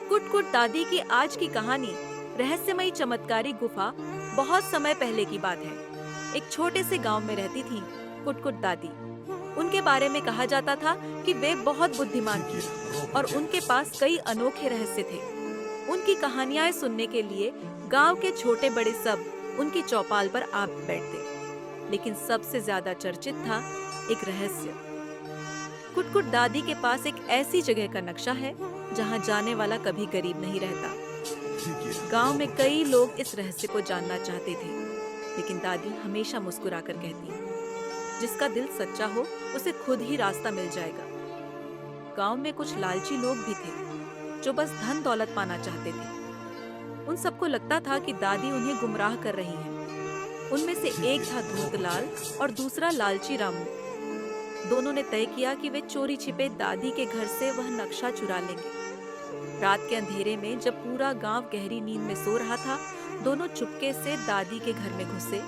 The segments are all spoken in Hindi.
कुट-कुट दादी की आज की कहानी रहस्यमयी चमत्कारी गुफा बहुत समय पहले की बात है। एक छोटे से गांव में रहती थी कुट-कुट दादी। उनके बारे में कहा जाता था कि वे बहुत बुद्धिमान थी और उनके पास कई अनोखे रहस्य थे। उनकी कहानियां सुनने के लिए गांव के छोटे बड़े सब उनकी चौपाल पर आ बैठते। लेकिन सबसे ज्यादा चर्चित था एक रहस्य। कुट-कुट दादी के पास एक ऐसी जगह का नक्शा है जहां जाने वाला कभी गरीब नहीं रहता। गांव में कई लोग इस रहस्य को जानना चाहते थे, लेकिन दादी हमेशा मुस्कुराकर कहती, जिसका दिल सच्चा हो उसे खुद ही रास्ता मिल जाएगा। गांव में कुछ लालची लोग भी थे जो बस धन दौलत पाना चाहते थे। उन सबको लगता था कि दादी उन्हें गुमराह कर रही है। उनमें से एक था धूर्तलाल और दूसरा लालची रामू। दोनों ने तय किया कि वे चोरी छिपे दादी के घर से वह नक्शा चुरा लेंगे। रात के अंधेरे में जब पूरा गांव गहरी नींद में सो रहा था, दोनों चुपके से दादी के घर में घुसे।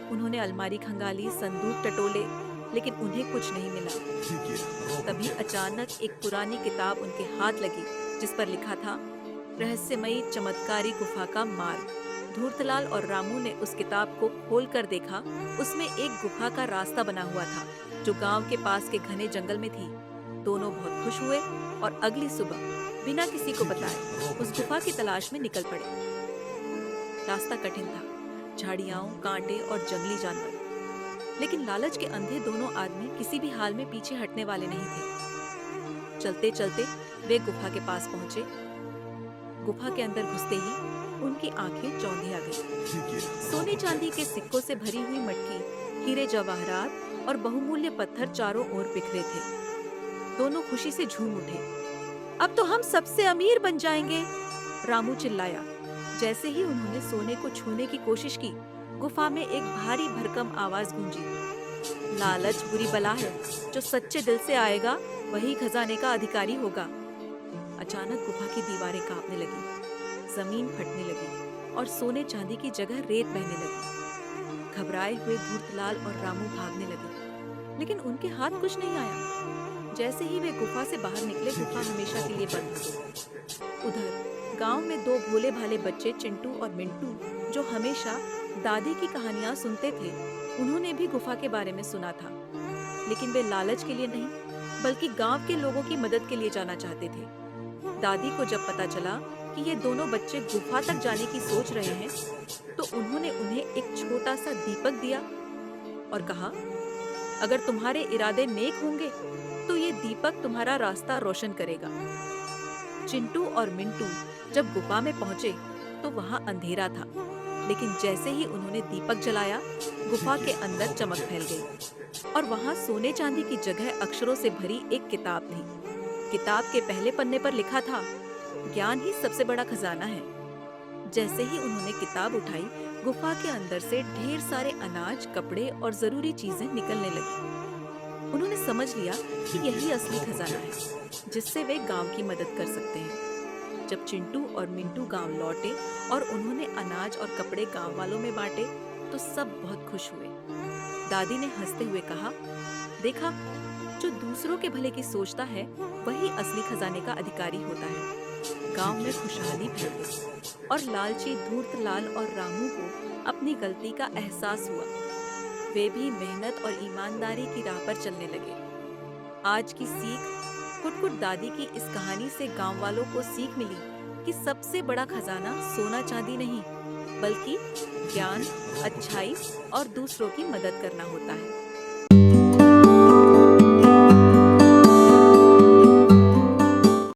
उन्होंने अलमारी खंगाली, संदूक टटोले, लेकिन उन्हें कुछ नहीं मिला। तभी अचानक एक पुरानी किताब उनके हाथ लगी, जिस पर लिखा था रहस्यमयी चमत्कारी गुफा का मार्ग। धूर्तलाल और रामू ने उस किताब को खोलकर देखा। उसमें एक गुफा का रास्ता बना हुआ था जो गांव के पास के घने जंगल में थी। दोनों बहुत खुश हुए और अगली सुबह बिना किसी को बताए उस गुफा की तलाश में निकल पड़े। रास्ता कठिन था, झाड़ियाओं, कांटे और जंगली जानवर, लेकिन लालच के अंधे दोनों आदमी किसी भी हाल में पीछे हटने वाले नहीं थे। चलते चलते वे गुफा के पास पहुंचे। गुफा के अंदर घुसते ही उनकी आंखें चौंधी आ गई। सोने चांदी के सिक्कों से भरी हुई मटकी, हीरे जवाहरात और बहुमूल्य पत्थर चारों ओर बिखरे थे। दोनों खुशी से झूम उठे। अब तो हम सबसे अमीर बन जाएंगे, रामू चिल्लाया। जैसे ही उन्होंने सोने को छूने की कोशिश की, गुफा में एक भारी भरकम आवाज गूंजी। लालच बुरी बला है, जो सच्चे दिल से आएगा वही खजाने का अधिकारी होगा। अचानक गुफा की दीवारें कांपने लगी, जमीन फटने लगी और सोने चांदी की जगह रेत बहने लगी। घबराए हुए धूर्तलाल और रामू भागने लगे, लेकिन उनके हाथ कुछ नहीं आया। जैसे ही वे गुफा से बाहर निकले, गुफा हमेशा के लिए बंद हो गई। उधर गांव में दो भोले भाले बच्चे चिंटू और मिंटू, जो हमेशा दादी की कहानियां सुनते थे, उन्होंने भी गुफा के बारे में सुना था। लेकिन वे लालच के लिए नहीं, बल्कि गांव के लोगों की मदद के लिए जाना चाहते थे। दादी को जब पता चला कि ये दोनों बच्चे गुफा तक जाने की सोच रहे हैं, तो उन्होंने उन्हें एक छोटा सा दीपक दिया और कहा, अगर तुम्हारे इरादे नेक होंगे तो ये दीपक तुम्हारा रास्ता रोशन करेगा। चिंटू और मिंटू जब गुफा में पहुंचे तो वहां अंधेरा था, लेकिन जैसे ही उन्होंने दीपक जलाया, गुफा के अंदर चमक फैल गई और वहां सोने चांदी की जगह अक्षरों से भरी एक किताब थी। किताब के पहले पन्ने पर लिखा था, ज्ञान ही सबसे बड़ा खजाना है। जैसे ही उन्होंने किताब उठाई, गुफा के अंदर से ढेर सारे अनाज, कपड़े और जरूरी चीजें निकलने लगी। उन्होंने समझ लिया कि यही असली खजाना है, जिससे वे गांव की मदद कर सकते हैं। जब चिंटू और मिंटू गांव लौटे और उन्होंने अनाज और कपड़े गांव वालों में बांटे, तो सब बहुत खुश हुए। दादी ने हंसते हुए कहा, देखा, जो दूसरों के भले की सोचता है वही असली खजाने का अधिकारी होता है। गांव में खुशहाली फैल गई और लालची धूर्तलाल और रामू को अपनी गलती का एहसास हुआ। वे भी मेहनत और ईमानदारी की राह पर चलने लगे। आज की सीख, कुट-कुट दादी की इस कहानी से गांव वालों को सीख मिली कि सबसे बड़ा खजाना सोना चांदी नहीं, बल्कि ज्ञान, अच्छाई और दूसरों की मदद करना होता है।